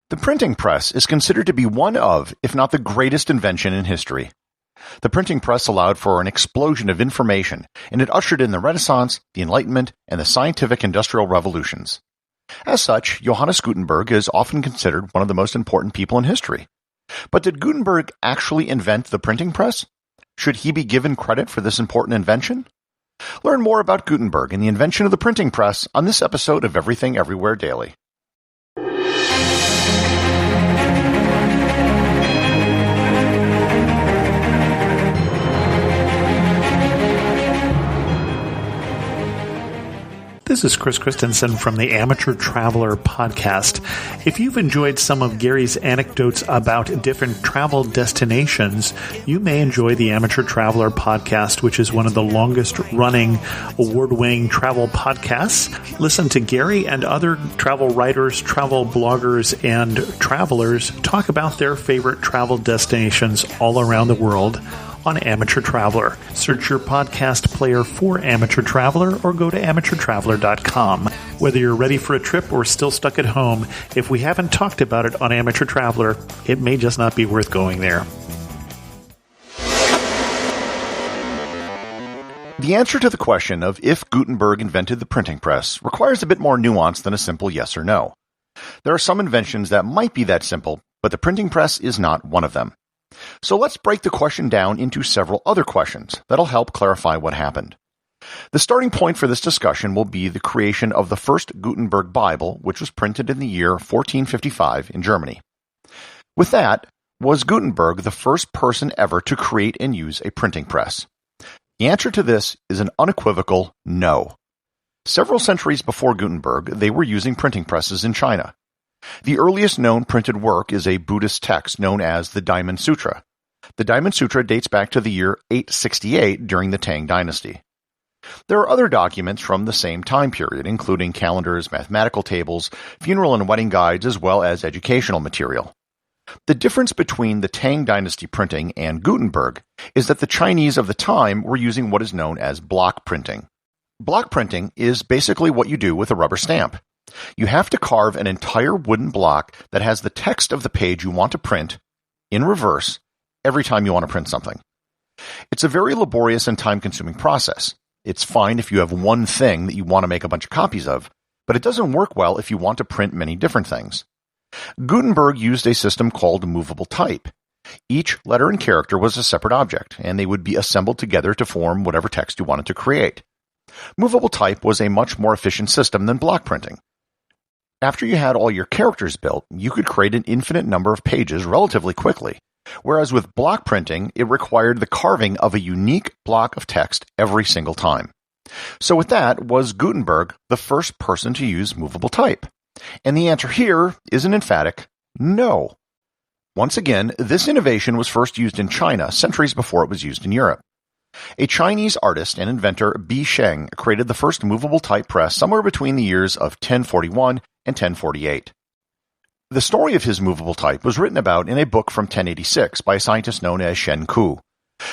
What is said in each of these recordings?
The printing press is considered to be one of, if not the greatest invention in history. The printing press allowed for an explosion of information, and it ushered in the Renaissance, the Enlightenment, and the scientific industrial revolutions. As such, Johannes Gutenberg is often considered one of the most important people in history. But did Gutenberg actually invent the printing press? Should he be given credit for this important invention? Learn more about Gutenberg and the invention of the printing press on this episode of Everything Everywhere Daily. This is Chris Christensen from the Amateur Traveler Podcast. If you've enjoyed some of Gary's anecdotes about different travel destinations, you may enjoy the Amateur Traveler Podcast, which is one of the longest-running, award-winning travel podcasts. Listen to Gary and other travel writers, travel bloggers, and travelers talk about their favorite travel destinations all around the world on Amateur Traveler. Search your podcast player for Amateur Traveler or go to amateurtraveler.com. Whether you're ready for a trip or still stuck at home, if we haven't talked about it on Amateur Traveler, it may just not be worth going there. The answer to the question of if Gutenberg invented the printing press requires a bit more nuance than a simple yes or no. There are some inventions that might be that simple, but the printing press is not one of them. So let's break the question down into several other questions that'll help clarify what happened. The starting point for this discussion will be the creation of the first Gutenberg Bible, which was printed in the year 1455 in Germany. With that, was Gutenberg the first person ever to create and use a printing press? The answer to this is an unequivocal no. Several centuries before Gutenberg, they were using printing presses in China. The earliest known printed work is a Buddhist text known as the Diamond Sutra. The Diamond Sutra dates back to the year 868 during the Tang Dynasty. There are other documents from the same time period, including calendars, mathematical tables, funeral and wedding guides, as well as educational material. The difference between the Tang Dynasty printing and Gutenberg is that the Chinese of the time were using what is known as block printing. Block printing is basically what you do with a rubber stamp. You have to carve an entire wooden block that has the text of the page you want to print in reverse every time you want to print something. It's a very laborious and time-consuming process. It's fine if you have one thing that you want to make a bunch of copies of, but it doesn't work well if you want to print many different things. Gutenberg used a system called movable type. Each letter and character was a separate object, and they would be assembled together to form whatever text you wanted to create. Movable type was a much more efficient system than block printing. After you had all your characters built, you could create an infinite number of pages relatively quickly, whereas with block printing, it required the carving of a unique block of text every single time. So with that, was Gutenberg the first person to use movable type? And the answer here is an emphatic no. Once again, this innovation was first used in China centuries before it was used in Europe. A Chinese artist and inventor, Bi Sheng, created the first movable type press somewhere between the years of 1041 and 1048. The story of his movable type was written about in a book from 1086 by a scientist known as Shen Ku.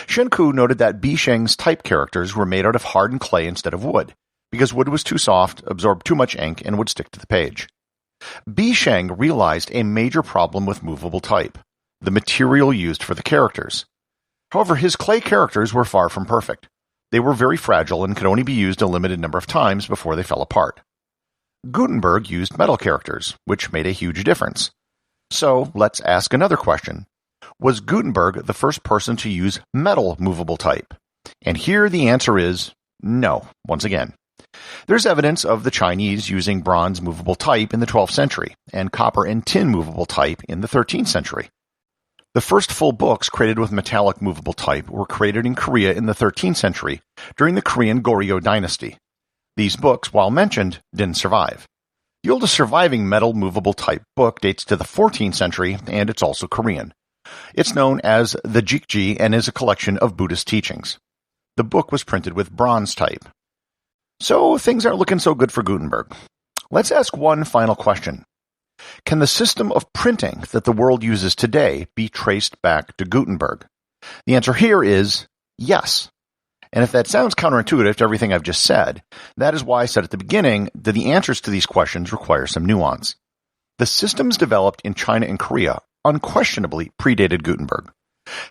Shen Ku noted that Bi Sheng's type characters were made out of hardened clay instead of wood, because wood was too soft, absorbed too much ink, and would stick to the page. Bi Sheng realized a major problem with movable type: the material used for the characters. However, his clay characters were far from perfect. They were very fragile and could only be used a limited number of times before they fell apart. Gutenberg used metal characters, which made a huge difference. So, let's ask another question. Was Gutenberg the first person to use metal movable type? And here the answer is no, once again. There's evidence of the Chinese using bronze movable type in the 12th century, and copper and tin movable type in the 13th century. The first full books created with metallic movable type were created in Korea in the 13th century during the Korean Goryeo dynasty. These books, while mentioned, didn't survive. The oldest surviving metal movable type book dates to the 14th century, and it's also Korean. It's known as the Jikji and is a collection of Buddhist teachings. The book was printed with bronze type. So things aren't looking so good for Gutenberg. Let's ask one final question. Can the system of printing that the world uses today be traced back to Gutenberg? The answer here is yes. And if that sounds counterintuitive to everything I've just said, that is why I said at the beginning that the answers to these questions require some nuance. The systems developed in China and Korea unquestionably predated Gutenberg.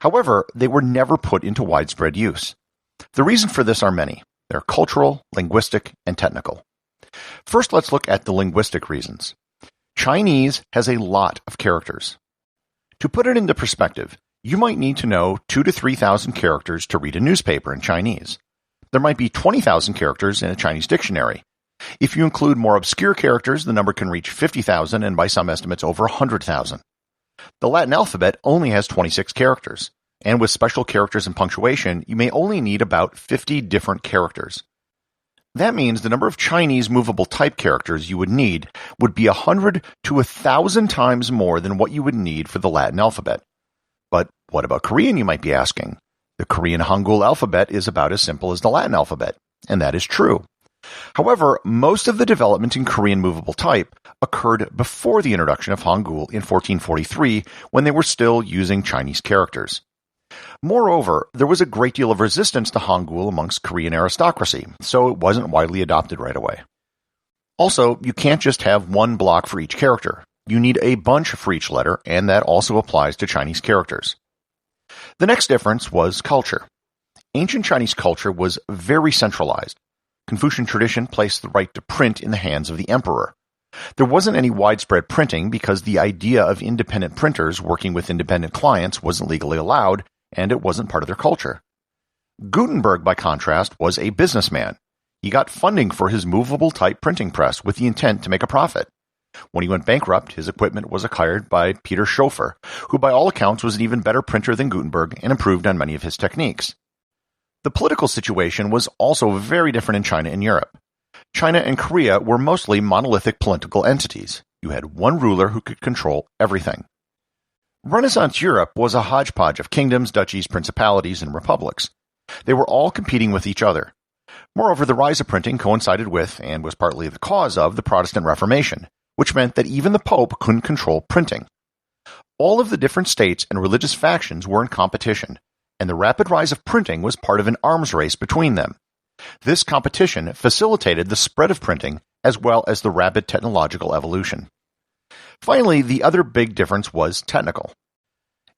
However, they were never put into widespread use. The reasons for this are many. They're cultural, linguistic, and technical. First, let's look at the linguistic reasons. Chinese has a lot of characters. To put it into perspective, you might need to know 2,000 to 3,000 characters to read a newspaper in Chinese. There might be 20,000 characters in a Chinese dictionary. If you include more obscure characters, the number can reach 50,000 and by some estimates over 100,000. The Latin alphabet only has 26 characters, and with special characters and punctuation, you may only need about 50 different characters. That means the number of Chinese movable type characters you would need would be 100 to 1,000 times more than what you would need for the Latin alphabet. But what about Korean, you might be asking? The Korean Hangul alphabet is about as simple as the Latin alphabet, and that is true. However, most of the development in Korean movable type occurred before the introduction of Hangul in 1443, when they were still using Chinese characters. Moreover, there was a great deal of resistance to Hangul amongst Korean aristocracy, so it wasn't widely adopted right away. Also, you can't just have one block for each character. You need a bunch for each letter, and that also applies to Chinese characters. The next difference was culture. Ancient Chinese culture was very centralized. Confucian tradition placed the right to print in the hands of the emperor. There wasn't any widespread printing because the idea of independent printers working with independent clients wasn't legally allowed, and it wasn't part of their culture. Gutenberg, by contrast, was a businessman. He got funding for his movable type printing press with the intent to make a profit. When he went bankrupt, his equipment was acquired by Peter Schoeffer, who by all accounts was an even better printer than Gutenberg and improved on many of his techniques. The political situation was also very different in China and Europe. China and Korea were mostly monolithic political entities. You had one ruler who could control everything. Renaissance Europe was a hodgepodge of kingdoms, duchies, principalities, and republics. They were all competing with each other. Moreover, the rise of printing coincided with, and was partly the cause of, the Protestant Reformation, which meant that even the Pope couldn't control printing. All of the different states and religious factions were in competition, and the rapid rise of printing was part of an arms race between them. This competition facilitated the spread of printing as well as the rapid technological evolution. Finally, the other big difference was technical.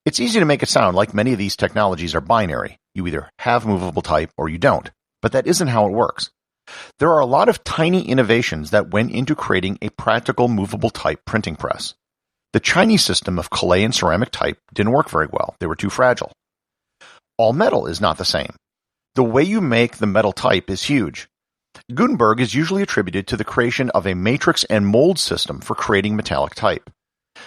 It's easy to make it sound like many of these technologies are binary. You either have movable type or you don't, but that isn't how it works. There are a lot of tiny innovations that went into creating a practical movable type printing press. The Chinese system of clay and ceramic type didn't work very well. They were too fragile. All metal is not the same. The way you make the metal type is huge. Gutenberg is usually attributed to the creation of a matrix and mold system for creating metallic type.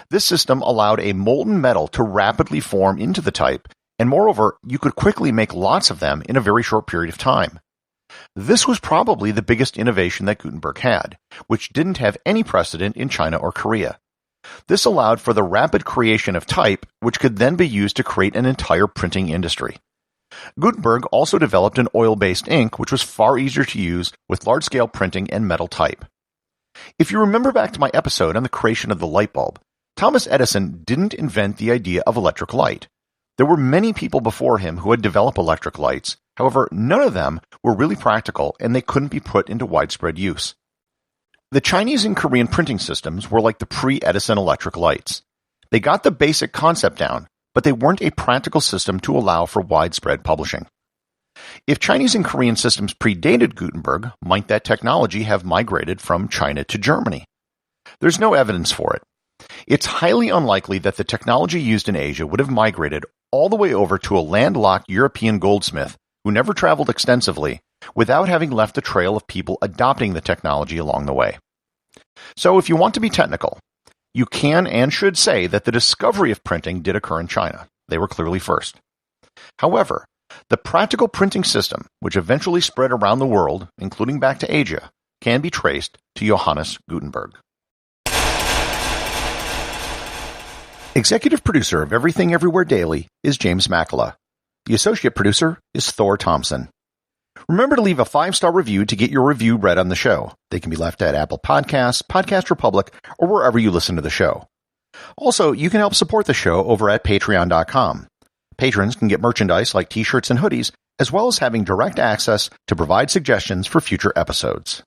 This system allowed a molten metal to rapidly form into the type, and moreover, you could quickly make lots of them in a very short period of time. This was probably the biggest innovation that Gutenberg had, which didn't have any precedent in China or Korea. This allowed for the rapid creation of type, which could then be used to create an entire printing industry. Gutenberg also developed an oil-based ink, which was far easier to use with large-scale printing and metal type. If you remember back to my episode on the creation of the light bulb, Thomas Edison didn't invent the idea of electric light. There were many people before him who had developed electric lights. However, none of them were really practical and they couldn't be put into widespread use. The Chinese and Korean printing systems were like the pre-Edison electric lights. They got the basic concept down, but they weren't a practical system to allow for widespread publishing. If Chinese and Korean systems predated Gutenberg, might that technology have migrated from China to Germany? There's no evidence for it. It's highly unlikely that the technology used in Asia would have migrated all the way over to a landlocked European goldsmith who never traveled extensively without having left a trail of people adopting the technology along the way. So if you want to be technical, you can and should say that the discovery of printing did occur in China. They were clearly first. However, the practical printing system, which eventually spread around the world, including back to Asia, can be traced to Johannes Gutenberg. Executive producer of Everything Everywhere Daily is James Makala. The associate producer is Thor Thompson. Remember to leave a 5-star review to get your review read on the show. They can be left at Apple Podcasts, Podcast Republic, or wherever you listen to the show. Also, you can help support the show over at Patreon.com. Patrons can get merchandise like t-shirts and hoodies, as well as having direct access to provide suggestions for future episodes.